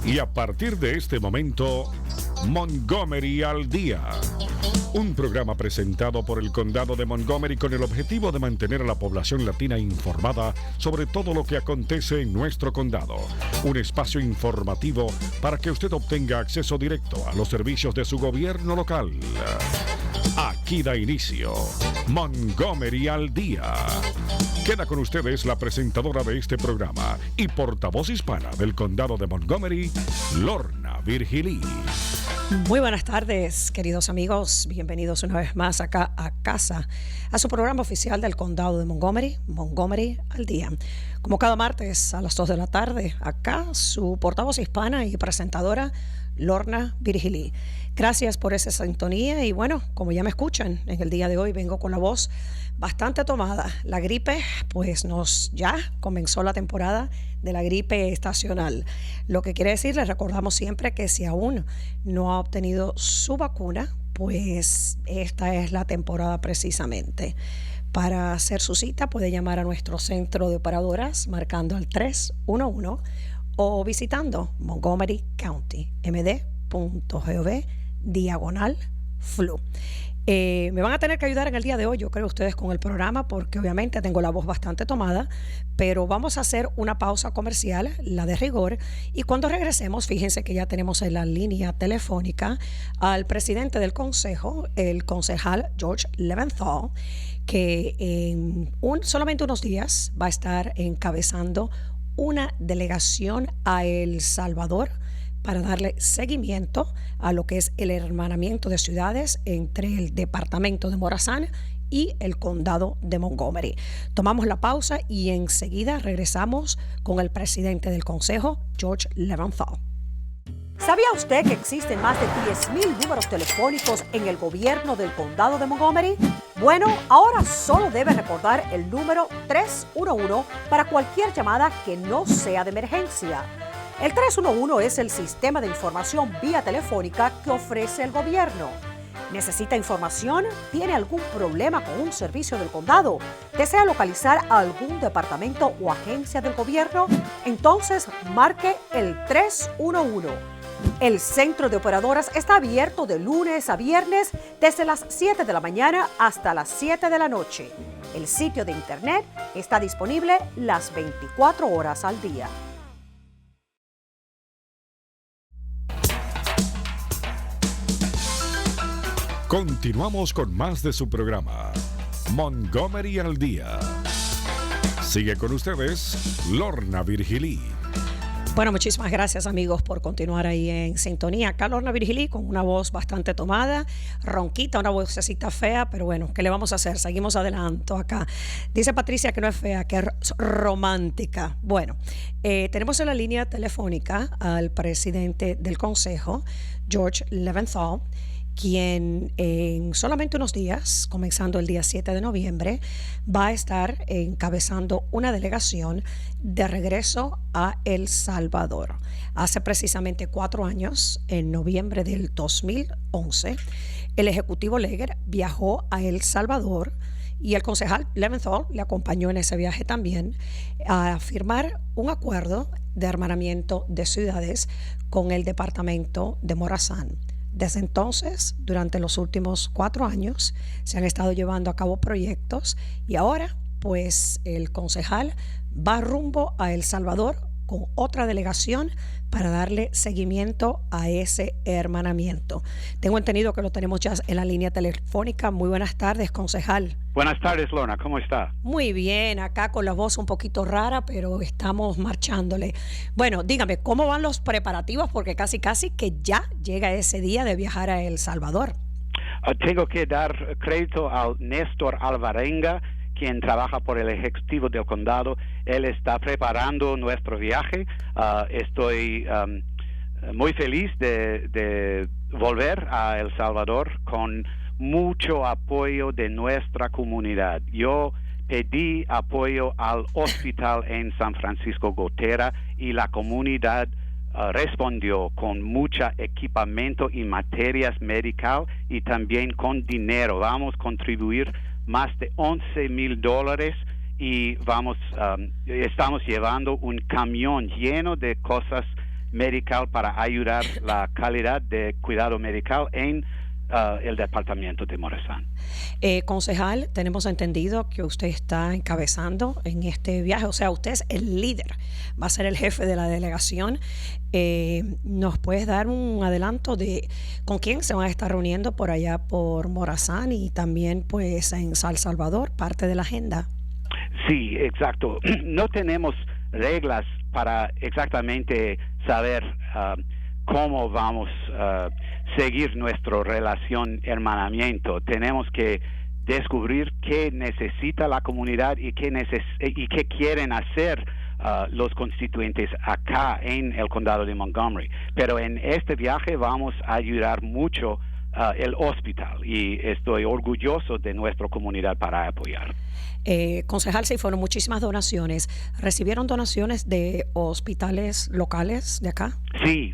Y a partir de este momento, Montgomery al Día. Un programa presentado por el Condado de Montgomery con el objetivo de mantener a la población latina informada sobre todo lo que acontece en nuestro condado. Un espacio informativo para que usted obtenga acceso directo a los servicios de su gobierno local. Aquí da inicio Montgomery al Día. Queda con ustedes la presentadora de este programa y portavoz hispana del Condado de Montgomery, Lorna Virgilí. Muy buenas tardes, queridos amigos. Bienvenidos una vez más acá a casa, a su programa oficial del Condado de Montgomery, Montgomery al Día. Como cada martes a las 2 de la tarde, acá su portavoz hispana y presentadora, Lorna Virgilí. Gracias por esa sintonía y bueno, como ya me escuchan, en el día de hoy vengo con la voz bastante tomada. La gripe, pues ya comenzó la temporada de la gripe estacional. Lo que quiere decir, les recordamos siempre que si aún no ha obtenido su vacuna, pues esta es la temporada precisamente. Para hacer su cita puede llamar a nuestro centro de operadoras marcando al 311 o visitando montgomerycounty.md.gov/flu. Me van a tener que ayudar en el día de hoy, yo creo, ustedes con el programa, porque obviamente tengo la voz bastante tomada, pero vamos a hacer una pausa comercial, la de rigor, y cuando regresemos, fíjense que ya tenemos en la línea telefónica al presidente del consejo, el concejal George Leventhal, que en solamente unos días va a estar encabezando una delegación a El Salvador para darle seguimiento a lo que es el hermanamiento de ciudades entre el departamento de Morazán y el condado de Montgomery. Tomamos la pausa y enseguida regresamos con el presidente del consejo, George Leventhal. ¿Sabía usted que existen más de 10,000 números telefónicos en el gobierno del condado de Montgomery? Bueno, ahora solo debe recordar el número 311 para cualquier llamada que no sea de emergencia. El 311 es el sistema de información vía telefónica que ofrece el gobierno. ¿Necesita información? ¿Tiene algún problema con un servicio del condado? ¿Desea localizar a algún departamento o agencia del gobierno? Entonces marque el 311. El centro de operadoras está abierto de lunes a viernes desde las 7 de la mañana hasta las 7 de la noche. El sitio de internet está disponible las 24 horas al día. Continuamos con más de su programa, Montgomery al Día. Sigue con ustedes, Lorna Virgilí. Bueno, muchísimas gracias, amigos, por continuar ahí en sintonía. Acá Lorna Virgilí con una voz bastante tomada, ronquita, una vocecita fea, pero bueno, ¿qué le vamos a hacer? Seguimos adelante acá. Dice Patricia que no es fea, que es romántica. Bueno, tenemos en la línea telefónica al presidente del consejo, George Leventhal, quien en solamente unos días, comenzando el día 7 de noviembre, va a estar encabezando una delegación de regreso a El Salvador. Hace precisamente 4 años, en noviembre del 2011, el ejecutivo Leger viajó a El Salvador y el concejal Leventhal le acompañó en ese viaje también a firmar un acuerdo de hermanamiento de ciudades con el departamento de Morazán. Desde entonces, durante los últimos 4 años, se han estado llevando a cabo proyectos y ahora, pues, el concejal va rumbo a El Salvador con otra delegación para darle seguimiento a ese hermanamiento. Tengo entendido que lo tenemos ya en la línea telefónica. Muy buenas tardes, concejal. Buenas tardes, Lorna. ¿Cómo está? Muy bien, acá con la voz un poquito rara, pero estamos marchándole. Bueno, dígame, ¿cómo van los preparativos? Porque casi que ya llega ese día de viajar a El Salvador. Tengo que dar crédito al Néstor Alvarenga, quien trabaja por el Ejecutivo del Condado. Él está preparando nuestro viaje. Estoy muy feliz de volver a El Salvador con mucho apoyo de nuestra comunidad. Yo pedí apoyo al hospital en San Francisco Gotera y la comunidad respondió con mucho equipamiento y materias médicas y también con dinero. Vamos a contribuir más de $11,000 y estamos llevando un camión lleno de cosas medical para ayudar la calidad de cuidado medical en el departamento de Morazán. Concejal, tenemos entendido que usted está encabezando en este viaje, o sea, usted es el líder, va a ser el jefe de la delegación. ¿Nos puedes dar un adelanto de con quién se van a estar reuniendo por allá por Morazán y también pues en San Salvador, parte de la agenda? Sí, exacto. No tenemos reglas para exactamente saber cómo vamos a seguir nuestra relación hermanamiento. Tenemos que descubrir qué necesita la comunidad y qué quieren hacer los constituyentes acá en el condado de Montgomery. Pero en este viaje vamos a ayudar mucho el hospital y estoy orgulloso de nuestra comunidad para apoyar. Concejal, sí, fueron muchísimas donaciones. ¿Recibieron donaciones de hospitales locales de acá? Sí,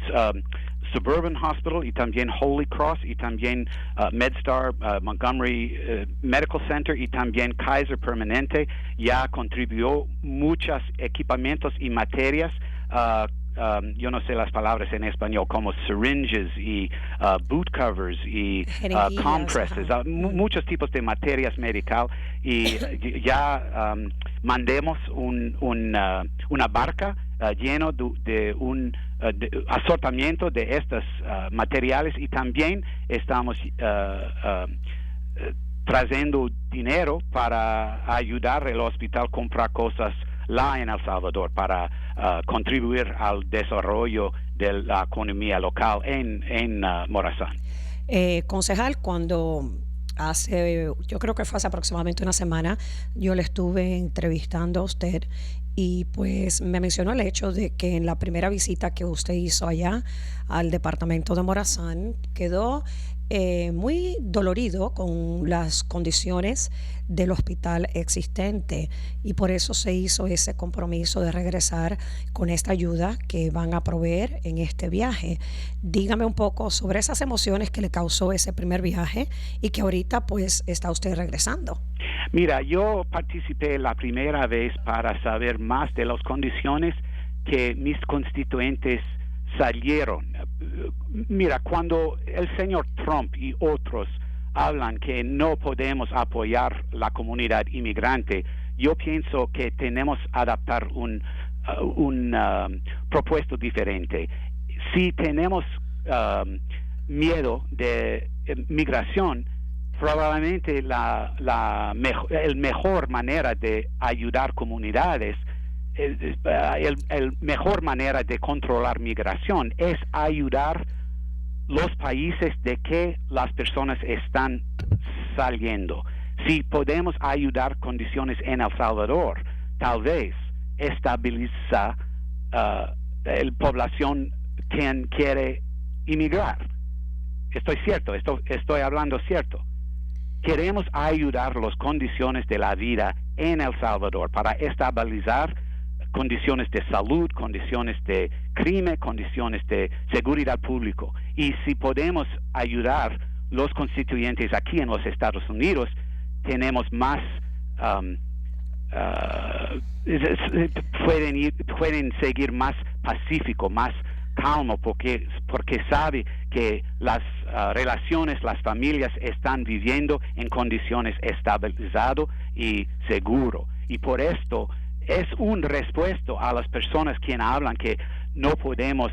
Suburban Hospital y también Holy Cross y también MedStar, Montgomery Medical Center y también Kaiser Permanente ya contribuyó muchos equipamientos y materias. Yo no sé las palabras en español, como syringes y boot covers y compresses, muchos tipos de materias médicas, y ya mandemos una barca lleno de un asortamiento de estos materiales, y también estamos trayendo dinero para ayudar al hospital a comprar cosas en El Salvador para contribuir al desarrollo de la economía local en Morazán. Concejal, cuando yo creo que fue hace aproximadamente una semana, yo le estuve entrevistando a usted y pues me mencionó el hecho de que en la primera visita que usted hizo allá al departamento de Morazán quedó muy dolorido con las condiciones del hospital existente, y por eso se hizo ese compromiso de regresar con esta ayuda que van a proveer en este viaje. Dígame un poco sobre esas emociones que le causó ese primer viaje y que ahorita pues está usted regresando. Mira, yo participé la primera vez para saber más de las condiciones que mis constituyentes salieron. Mira, cuando el señor Trump y otros hablan que no podemos apoyar la comunidad inmigrante, yo pienso que tenemos que adaptar un propuesto diferente. Si tenemos miedo de migración, probablemente la mejor manera de ayudar comunidades, el mejor manera de controlar migración es ayudar los países de que las personas están saliendo. Si podemos ayudar condiciones en El Salvador, tal vez estabiliza la población quien quiere inmigrar. Estoy hablando cierto. Queremos ayudar las condiciones de la vida en El Salvador para estabilizar condiciones de salud, condiciones de crimen, condiciones de seguridad pública. Y si podemos ayudar los constituyentes aquí en los Estados Unidos, tenemos más, pueden seguir más pacífico, más calmo, porque sabe que las relaciones, las familias están viviendo en condiciones estabilizadas y seguro. Y por esto es un respuesta a las personas quienes hablan que no podemos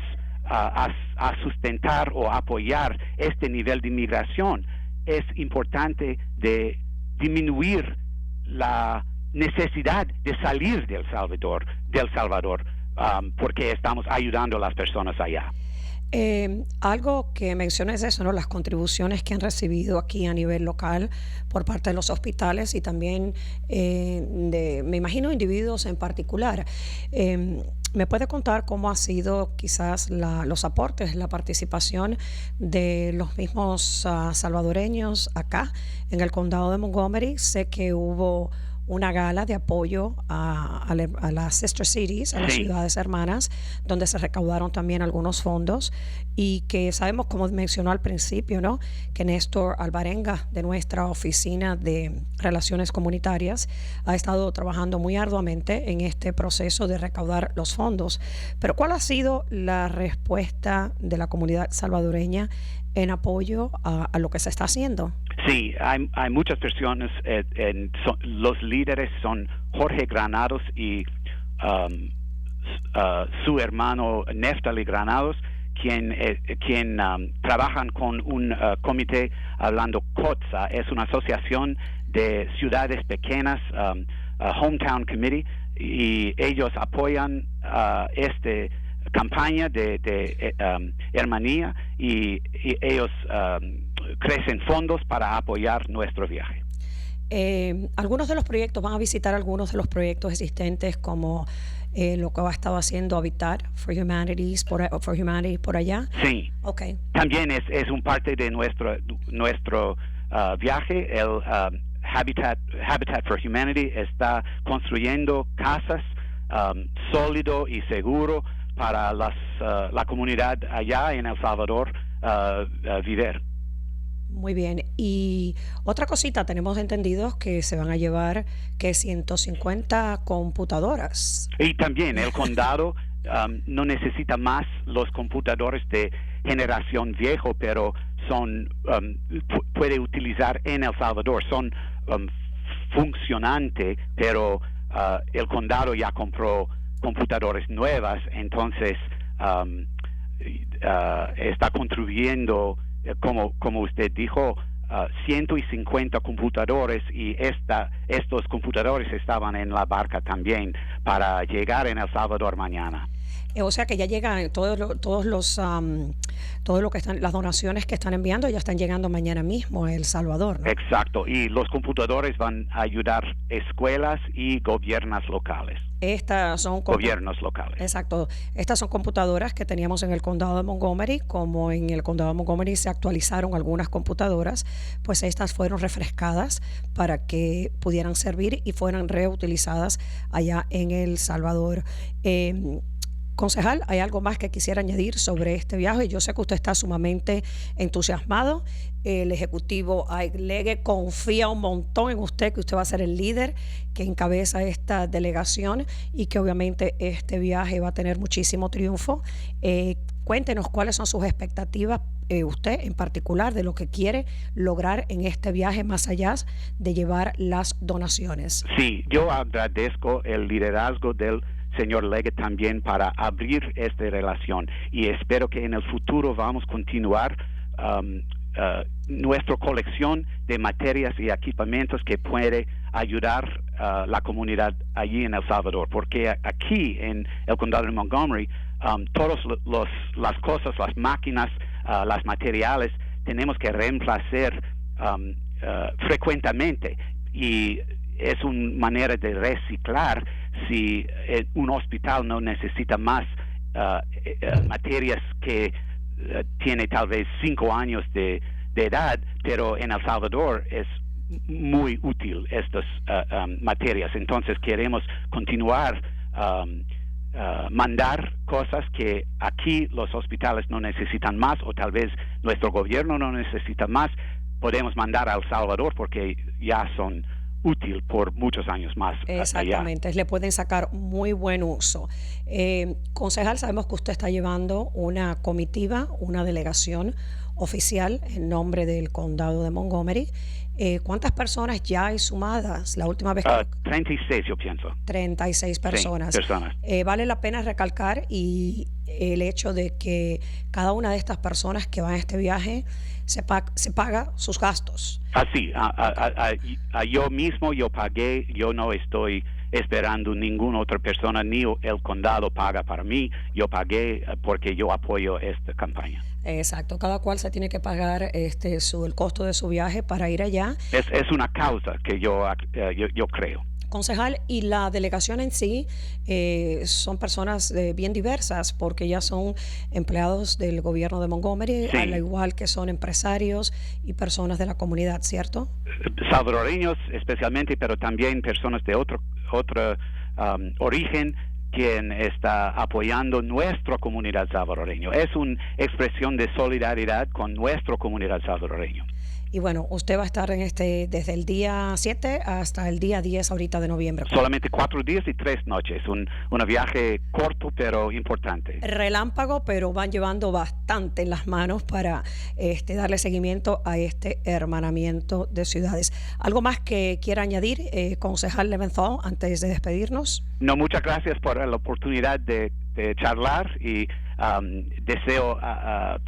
sustentar o apoyar este nivel de inmigración. Es importante de disminuir la necesidad de salir del Salvador, porque estamos ayudando a las personas allá. Algo que mencioné es eso, ¿no? Las contribuciones que han recibido aquí a nivel local por parte de los hospitales y también me imagino, individuos en particular. ¿Me puede contar cómo ha sido quizás los aportes, la participación de los mismos salvadoreños acá en el condado de Montgomery? Sé que hubo una gala de apoyo a las Sister Cities, a las ciudades hermanas, donde se recaudaron también algunos fondos y que sabemos, como mencionó al principio, ¿no?, que Néstor Alvarenga de nuestra Oficina de Relaciones Comunitarias ha estado trabajando muy arduamente en este proceso de recaudar los fondos. Pero ¿cuál ha sido la respuesta de la comunidad salvadoreña en apoyo a lo que se está haciendo? Sí, hay muchas personas. Los líderes son Jorge Granados y su hermano Neftali Granados, quien trabajan con un comité hablando COTSA. Es una asociación de ciudades pequeñas, Hometown Committee, y ellos apoyan esta campaña de hermanía y ellos crecen fondos para apoyar nuestro viaje. Algunos de los proyectos, van a visitar algunos de los proyectos existentes, como lo que ha estado haciendo Habitat for Humanity por allá. Sí. Okay. También es un parte de nuestro viaje. El Habitat for Humanity está construyendo casas sólido y seguro para la comunidad allá en El Salvador vivir. Muy bien. Y otra cosita, tenemos entendido que se van a llevar 150 computadoras. Y también el condado no necesita más los computadores de generación viejo, pero puede utilizar en El Salvador. Son funcionantes, pero el condado ya compró computadores nuevas, entonces está contribuyendo, como usted dijo, 150 computadores, y estos computadores estaban en la barca también para llegar en El Salvador mañana. O sea que ya llegan todo lo que están, las donaciones que están enviando ya están llegando mañana mismo a El Salvador, ¿no? Exacto, y los computadores van a ayudar escuelas y gobiernos locales. Estas son gobiernos locales. Exacto. Estas son computadoras que teníamos en el condado de Montgomery. Como en el condado de Montgomery se actualizaron algunas computadoras, pues estas fueron refrescadas para que pudieran servir y fueran reutilizadas allá en El Salvador. Concejal, ¿hay algo más que quisiera añadir sobre este viaje? Yo sé que usted está sumamente entusiasmado. El ejecutivo Aiglegue confía un montón en usted, que usted va a ser el líder que encabeza esta delegación y que obviamente este viaje va a tener muchísimo triunfo. Cuéntenos cuáles son sus expectativas, usted en particular, de lo que quiere lograr en este viaje, más allá de llevar las donaciones. Sí, yo agradezco el liderazgo del señor Leggett también para abrir esta relación, y espero que en el futuro vamos a continuar nuestra colección de materias y equipamientos que puede ayudar a la comunidad allí en El Salvador, porque aquí en el condado de Montgomery todas las cosas, las máquinas, los materiales tenemos que reemplazar frecuentemente, y es una manera de reciclar. Si un hospital no necesita más materias que tiene tal vez 5 años de edad, pero en El Salvador es muy útil estas materias. Entonces queremos continuar mandar cosas que aquí los hospitales no necesitan más, o tal vez nuestro gobierno no necesita más. Podemos mandar a El Salvador porque ya son útil por muchos años más. Exactamente, le pueden sacar muy buen uso. Concejal, sabemos que usted está llevando una comitiva, una delegación oficial en nombre del condado de Montgomery. ¿Cuántas personas ya hay sumadas? La última vez que... 36, yo pienso. 36 personas. Sí, personas. Vale la pena recalcar y el hecho de que cada una de estas personas que van a este viaje se paga sus gastos. Así, yo mismo yo pagué, yo no estoy esperando ninguna otra persona, ni el condado paga para mí, yo pagué porque yo apoyo esta campaña. Exacto, cada cual se tiene que pagar el costo de su viaje para ir allá. Es una causa que yo creo. Concejal, y la delegación en sí son personas bien diversas porque ya son empleados del gobierno de Montgomery, Sí. al igual que son empresarios y personas de la comunidad, ¿cierto? Salvadoreños especialmente, pero también personas de otro origen quien está apoyando nuestra comunidad salvadoreña. Es una expresión de solidaridad con nuestra comunidad salvadoreña. Y bueno, usted va a estar desde el día 7 hasta el día 10 ahorita de noviembre. Solamente 4 días y 3 noches. Un viaje corto pero importante. Relámpago, pero van llevando bastante en las manos para darle seguimiento a este hermanamiento de ciudades. ¿Algo más que quiera añadir, concejal Leventhal, antes de despedirnos? No, muchas gracias por la oportunidad de charlar y deseo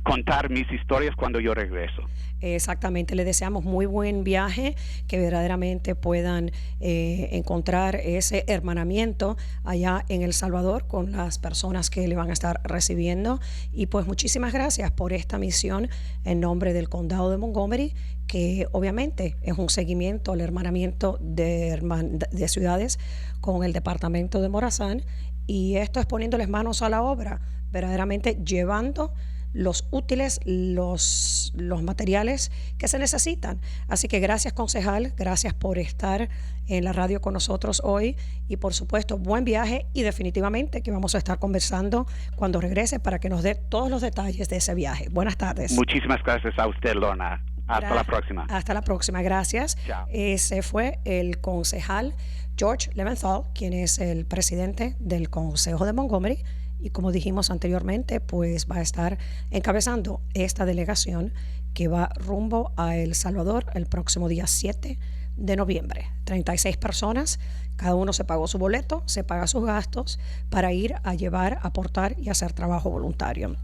contar mis historias cuando yo regreso. Exactamente, le deseamos muy buen viaje, que verdaderamente puedan encontrar ese hermanamiento allá en El Salvador con las personas que le van a estar recibiendo. Y pues muchísimas gracias por esta misión en nombre del condado de Montgomery, que obviamente es un seguimiento al hermanamiento de ciudades con el departamento de Morazán, y esto es poniéndoles manos a la obra, verdaderamente llevando los útiles, los materiales que se necesitan. Así que gracias, concejal, gracias por estar en la radio con nosotros hoy, y por supuesto buen viaje, y definitivamente que vamos a estar conversando cuando regrese para que nos dé todos los detalles de ese viaje. Buenas tardes. Muchísimas gracias a usted, Lorna. Hasta la próxima. Hasta la próxima, gracias. Chao. Ese fue el concejal George Leventhal, quien es el presidente del Consejo de Montgomery, y como dijimos anteriormente, pues va a estar encabezando esta delegación que va rumbo a El Salvador el próximo día 7 de noviembre. 36 personas, cada uno se pagó su boleto, se paga sus gastos para ir a llevar, aportar y hacer trabajo voluntario.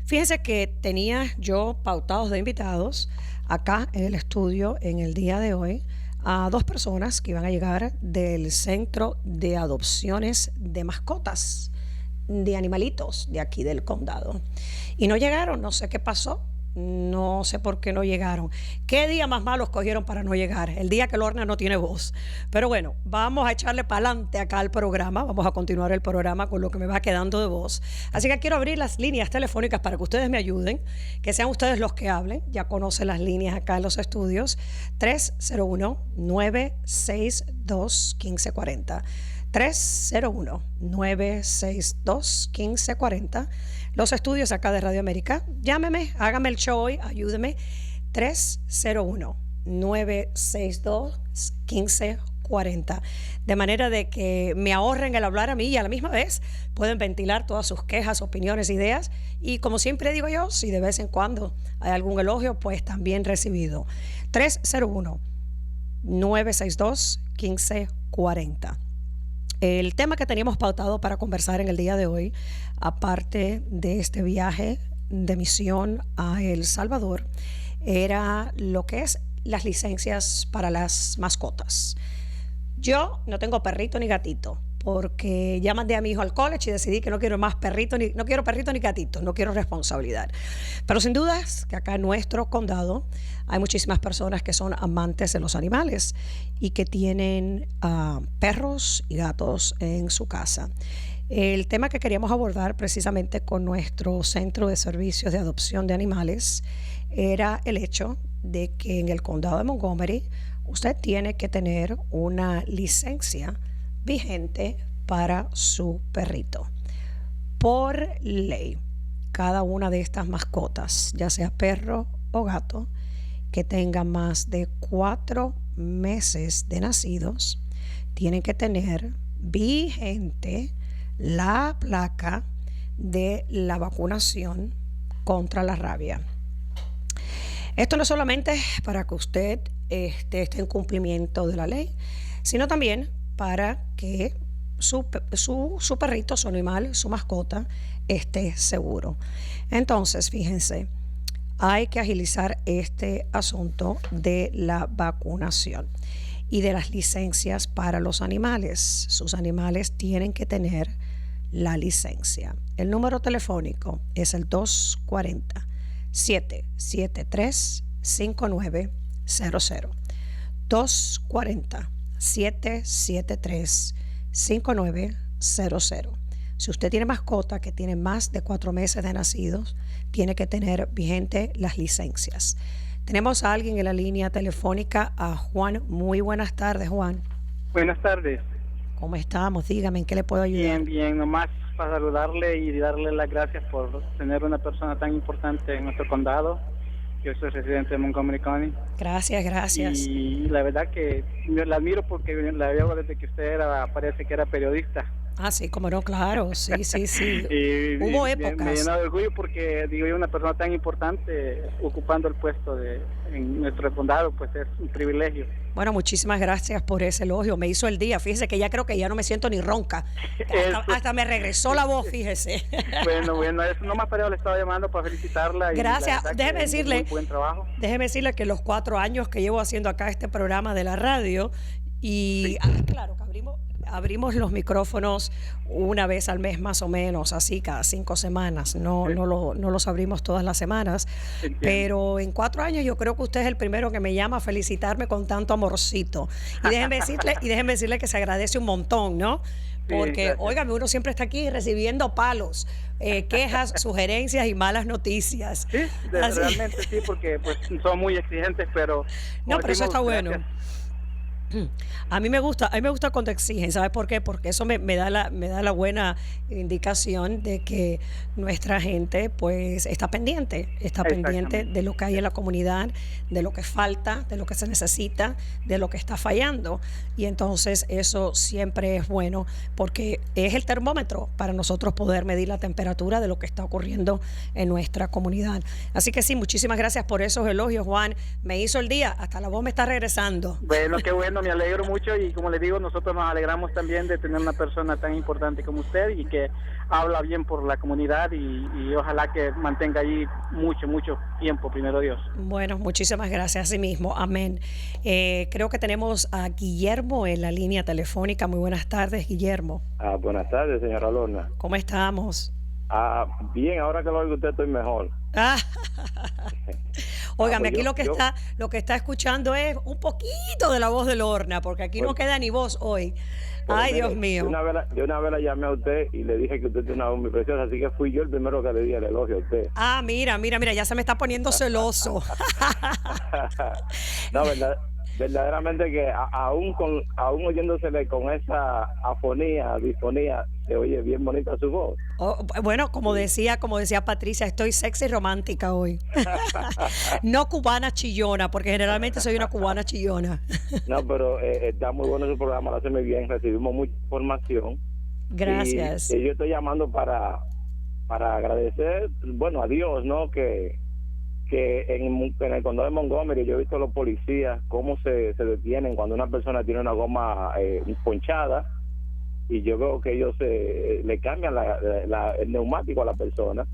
Fíjense que tenía yo pautados de invitados acá en el estudio en el día de hoy a 2 personas que iban a llegar del Centro de Adopciones de Mascotas, de animalitos de aquí del condado. Y no llegaron, no sé qué pasó, no sé por qué no llegaron. ¿Qué día más malo escogieron para no llegar? El día que Lorna no tiene voz. Pero bueno, vamos a echarle para adelante acá al programa, vamos a continuar el programa con lo que me va quedando de voz. Así que quiero abrir las líneas telefónicas para que ustedes me ayuden, que sean ustedes los que hablen. Ya conocen las líneas acá en los estudios. 301-962-1540. 301-962-1540. Los estudios acá de Radio América. Llámeme, hágame el show hoy, ayúdeme. 301-962-1540. De manera de que me ahorren el hablar a mí, y a la misma vez pueden ventilar todas sus quejas, opiniones, ideas. Y como siempre digo yo, si de vez en cuando hay algún elogio, pues también recibido. 301-962-1540. El tema que teníamos pautado para conversar en el día de hoy, aparte de este viaje de misión a El Salvador, era lo que es las licencias para las mascotas. Yo no tengo perrito ni gatito, porque ya mandé a mi hijo al college y decidí que no quiero más perrito, no quiero perrito ni gatito, no quiero responsabilidad. Pero sin dudas que acá en nuestro condado hay muchísimas personas que son amantes de los animales y que tienen perros y gatos en su casa. El tema que queríamos abordar precisamente con nuestro Centro de Servicios de Adopción de Animales era el hecho de que en el condado de Montgomery usted tiene que tener una licencia vigente para su perrito. Por ley, cada una de estas mascotas, ya sea perro o gato, que tengan más de 4 meses de nacidos, tienen que tener vigente la placa de la vacunación contra la rabia. Esto no solamente para que usted esté en cumplimiento de la ley, sino también para que su perrito, su animal, su mascota esté seguro. Entonces, fíjense, hay que agilizar este asunto de la vacunación y de las licencias para los animales. Sus animales tienen que tener la licencia. El número telefónico es el 240-773-5900. 240-773-5900. Si usted tiene mascota que tiene más de 4 meses de nacidos, tiene que tener vigente las licencias. Tenemos a alguien en la línea telefónica, a Juan. Muy buenas tardes, Juan. Buenas tardes. ¿Cómo estamos? Dígame, ¿en qué le puedo ayudar? Bien, bien. Nomás para saludarle y darle las gracias por tener una persona tan importante en nuestro condado. Yo soy residente de Montgomery County. Gracias, gracias. Y la verdad que la admiro porque la veo desde que usted parece que era periodista. Ah, sí, como no, claro, sí. Hubo épocas. Me llena de orgullo porque digo yo, una persona tan importante ocupando el puesto en nuestro condado, pues es un privilegio. Bueno, muchísimas gracias por ese elogio, me hizo el día. Fíjese que ya creo que ya no me siento ni ronca. Hasta me regresó la voz, fíjese. Bueno, eso nomás para le estaba llamando para felicitarla. Gracias, déjeme decirle, muy buen trabajo. Déjeme decirle que los 4 años que llevo haciendo acá este programa de la radio, y claro que abrimos los micrófonos una vez al mes más o menos, así cada 5 semanas, no los abrimos todas las semanas. Entiendo. Pero en 4 años yo creo que usted es el primero que me llama a felicitarme con tanto amorcito. Y déjenme decirle que se agradece un montón, ¿no? Porque, sí, óigame, uno siempre está aquí recibiendo palos, quejas, sugerencias y malas noticias. Sí, realmente sí, porque pues son muy exigentes, pero... No, pero eso está bueno. Gracias. A mí me gusta cuando exigen, ¿sabes por qué? Porque eso me da la buena indicación de que nuestra gente pues está pendiente de lo que hay en la comunidad, de lo que falta, de lo que se necesita, de lo que está fallando, y entonces eso siempre es bueno porque es el termómetro para nosotros poder medir la temperatura de lo que está ocurriendo en nuestra comunidad. Así que sí, muchísimas gracias por esos elogios, Juan, me hizo el día, hasta la voz me está regresando. Bueno, qué bueno, me alegro mucho y como le digo, nosotros nos alegramos también de tener una persona tan importante como usted y que habla bien por la comunidad y ojalá que mantenga allí mucho tiempo, primero Dios. Bueno, muchísimas gracias, así mismo, amén. Creo que tenemos a Guillermo en la línea telefónica. Muy buenas tardes, Guillermo. Buenas tardes, señora Lorna. ¿Cómo estamos? Bien, ahora que lo oigo usted estoy mejor. Óigame, aquí lo que está escuchando es un poquito de la voz de Lorna, porque aquí no queda ni voz hoy. Ay, mire, Dios mío. Yo una vez la llamé a usted y le dije que usted tiene una voz muy preciosa, así que fui yo el primero que le di el elogio a usted. Mira, ya se me está poniendo celoso. No, verdaderamente que aún oyéndosele con esa disfonía, se oye bien bonita su voz. Bueno, como decía Patricia, estoy sexy romántica hoy. No cubana chillona, porque generalmente soy una cubana chillona. No, pero está muy bueno su programa, lo hace muy bien, recibimos mucha información. Gracias. Y yo estoy llamando para agradecer, bueno, a Dios, ¿no? Que en el condado de Montgomery yo he visto a los policías cómo se detienen cuando una persona tiene una goma ponchada, y yo veo que ellos le cambian el neumático a la persona,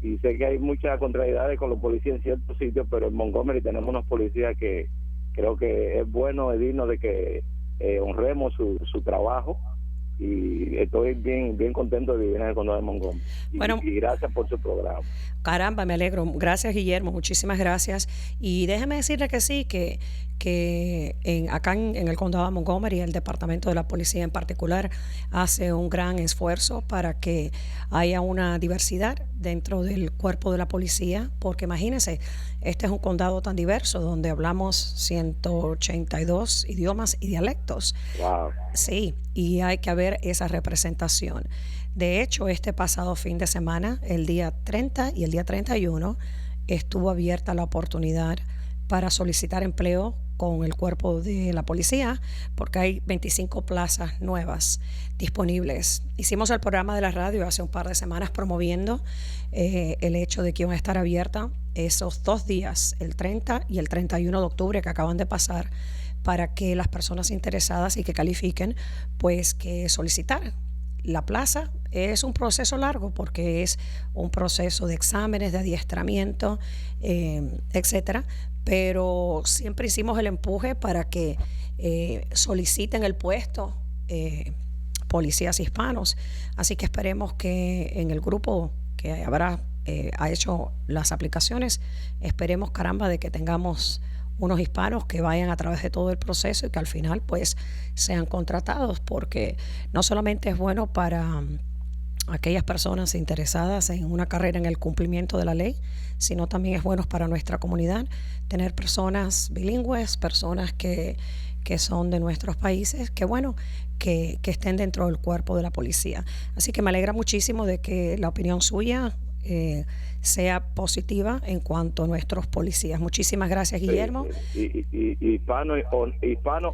y sé que hay muchas contrariedades con los policías en ciertos sitios, pero en Montgomery tenemos unos policías que creo que es bueno, es digno de que honremos su trabajo, y estoy bien contento de vivir en el condado de Montgomery. Y gracias por su programa. Caramba, me alegro. Gracias, Guillermo, muchísimas gracias. Y déjeme decirle que sí, que acá en el condado de Montgomery, el departamento de la policía en particular hace un gran esfuerzo para que haya una diversidad dentro del cuerpo de la policía, porque imagínense, este es un condado tan diverso donde hablamos 182 idiomas y dialectos. Wow. Sí, y hay que haber esa representación. De hecho, este pasado fin de semana, el día 30 y el día 31, estuvo abierta la oportunidad para solicitar empleo con el cuerpo de la policía, porque hay 25 plazas nuevas disponibles. Hicimos el programa de la radio hace un par de semanas promoviendo el hecho de que iban a estar abiertas esos 2 días, el 30 y el 31 de octubre que acaban de pasar, para que las personas interesadas y que califiquen, pues que solicitaran. La plaza es un proceso largo porque es un proceso de exámenes, de adiestramiento, etcétera, pero siempre hicimos el empuje para que soliciten el puesto policías hispanos. Así que esperemos que en el grupo que ha hecho las aplicaciones, esperemos, caramba, de que tengamos unos hispanos que vayan a través de todo el proceso y que al final pues sean contratados, porque no solamente es bueno para aquellas personas interesadas en una carrera en el cumplimiento de la ley, sino también es bueno para nuestra comunidad tener personas bilingües, personas que son de nuestros países, que bueno, que estén dentro del cuerpo de la policía. Así que me alegra muchísimo de que la opinión suya sea positiva en cuanto a nuestros policías. Muchísimas gracias, Guillermo. Hispano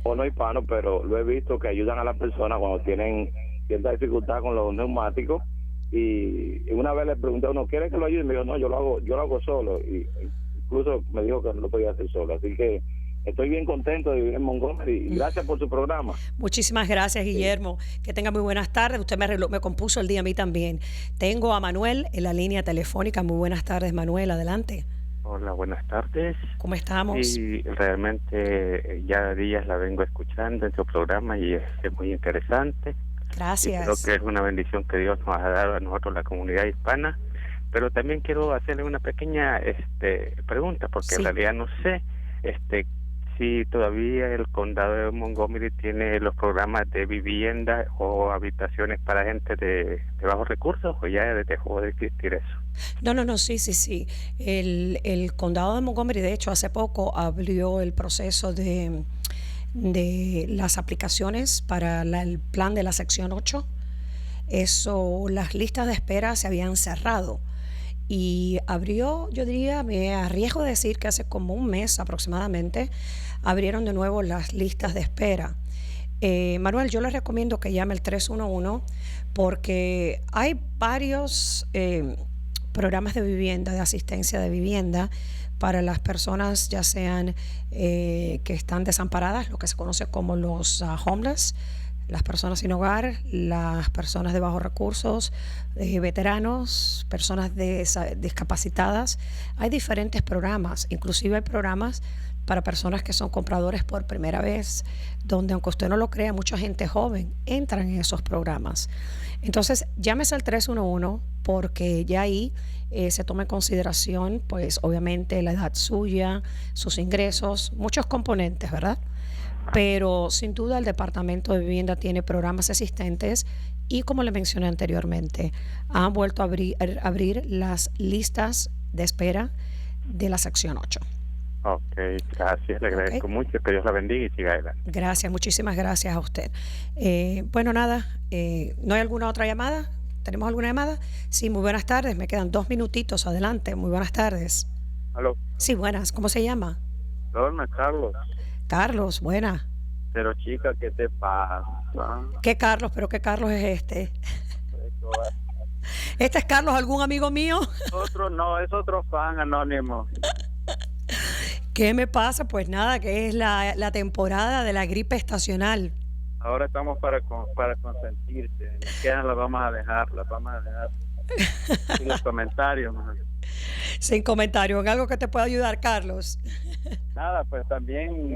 o no hispano, pero lo he visto que ayudan a las personas cuando tienen cierta dificultad con los neumáticos, y una vez le pregunté a uno, ¿quiere que lo ayude? Y me dijo, no, yo lo hago solo, y incluso me dijo que no lo podía hacer solo. Así que estoy bien contento de vivir en Montgomery y gracias por su programa. Muchísimas gracias, Guillermo. Sí. Que tenga muy buenas tardes. Usted me compuso el día a mí también. Tengo a Manuel en la línea telefónica. Muy buenas tardes, Manuel. Adelante. Hola, buenas tardes. ¿Cómo estamos? Y realmente ya días la vengo escuchando en su programa y es muy interesante. Gracias. Y creo que es una bendición que Dios nos ha dado a nosotros, la comunidad hispana. Pero también quiero hacerle una pequeña pregunta, porque sí. En realidad no sé si todavía el condado de Montgomery tiene los programas de vivienda o habitaciones para gente de bajos recursos, o ya dejó de existir eso. No, sí. El condado de Montgomery, de hecho, hace poco abrió el proceso de las aplicaciones para el plan de la sección 8. Las listas de espera se habían cerrado y abrió, yo diría, me arriesgo a decir que hace como un mes aproximadamente, abrieron de nuevo las listas de espera. Manuel, yo les recomiendo que llame el 311 porque hay varios programas de vivienda, de asistencia de vivienda para las personas, ya sean que están desamparadas, lo que se conoce como los homeless, las personas sin hogar, las personas de bajos recursos, veteranos, personas discapacitadas. Hay diferentes programas, inclusive hay programas para personas que son compradores por primera vez, donde aunque usted no lo crea, mucha gente joven entra en esos programas. Entonces, llámese al 311 porque ya ahí se toma en consideración, pues obviamente la edad suya, sus ingresos, muchos componentes, ¿verdad? Pero sin duda el Departamento de Vivienda tiene programas existentes y, como le mencioné anteriormente, han vuelto a abrir las listas de espera de la sección 8. Ok, gracias, le agradezco mucho, que Dios la bendiga y siga adelante. Gracias, muchísimas gracias a usted. Bueno, nada, ¿no hay alguna otra llamada? ¿Tenemos alguna llamada? Sí, muy buenas tardes, me quedan 2 minutitos, adelante, muy buenas tardes. ¿Aló? Sí, buenas, ¿cómo se llama? Norma, Carlos. Carlos, buena. Pero chica, ¿qué te pasa? ¿Qué Carlos? ¿Pero qué Carlos es este? ¿Este es Carlos, algún amigo mío? No, es otro fan anónimo. ¿Qué me pasa? Pues nada, que es la temporada de la gripe estacional. Ahora estamos para consentirte. La vamos a dejar. Sin los comentarios. Man. Sin comentarios. ¿En algo que te pueda ayudar, Carlos? Nada, pues también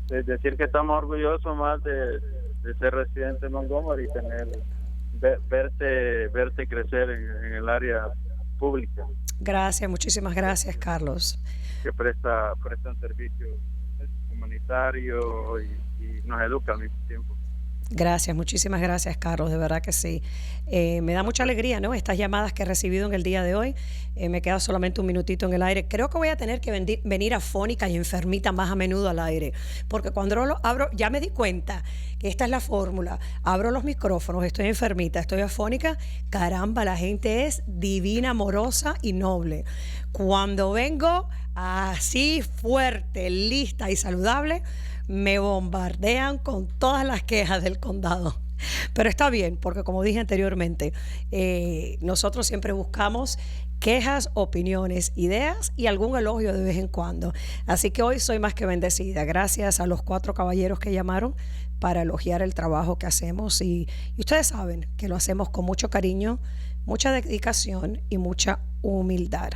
decir que estamos orgullosos más de ser residente de Montgomery y tener verte crecer en el área pública. Gracias, muchísimas gracias, Carlos. Que presta un servicio comunitario y nos educa al mismo tiempo. Gracias, muchísimas gracias, Carlos, de verdad que sí. Me da mucha alegría, ¿no? Estas llamadas que he recibido en el día de hoy. Me queda solamente un minutito en el aire. Creo que voy a tener que venir afónica y enfermita más a menudo al aire, porque cuando lo abro, ya me di cuenta que esta es la fórmula. Abro los micrófonos, estoy enfermita, estoy afónica. Caramba, la gente es divina, amorosa y noble. Cuando vengo así fuerte, lista y saludable, me bombardean con todas las quejas del condado. Pero está bien, porque como dije anteriormente, nosotros siempre buscamos quejas, opiniones, ideas y algún elogio de vez en cuando. Así que hoy soy más que bendecida. Gracias a los 4 caballeros que llamaron para elogiar el trabajo que hacemos. Y ustedes saben que lo hacemos con mucho cariño, mucha dedicación y mucha humildad.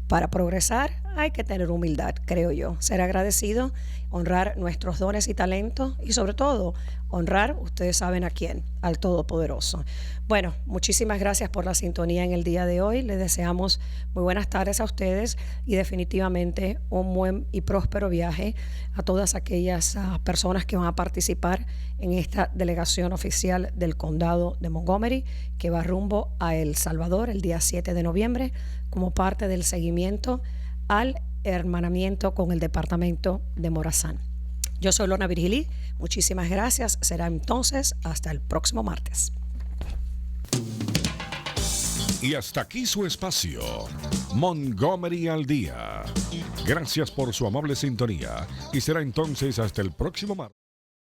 Para progresar hay que tener humildad, creo yo. Ser agradecido honrar nuestros dones y talentos y sobre todo honrar, ustedes saben a quién, al Todopoderoso. Bueno, muchísimas gracias por la sintonía en el día de hoy. Les deseamos muy buenas tardes a ustedes y definitivamente un buen y próspero viaje a todas aquellas personas que van a participar en esta delegación oficial del condado de Montgomery que va rumbo a El Salvador el día 7 de noviembre como parte del seguimiento al hermanamiento con el departamento de Morazán. Yo soy Lorna Virgilí, muchísimas gracias. Será entonces hasta el próximo martes. Y hasta aquí su espacio, Montgomery al Día. Gracias por su amable sintonía y será entonces hasta el próximo martes.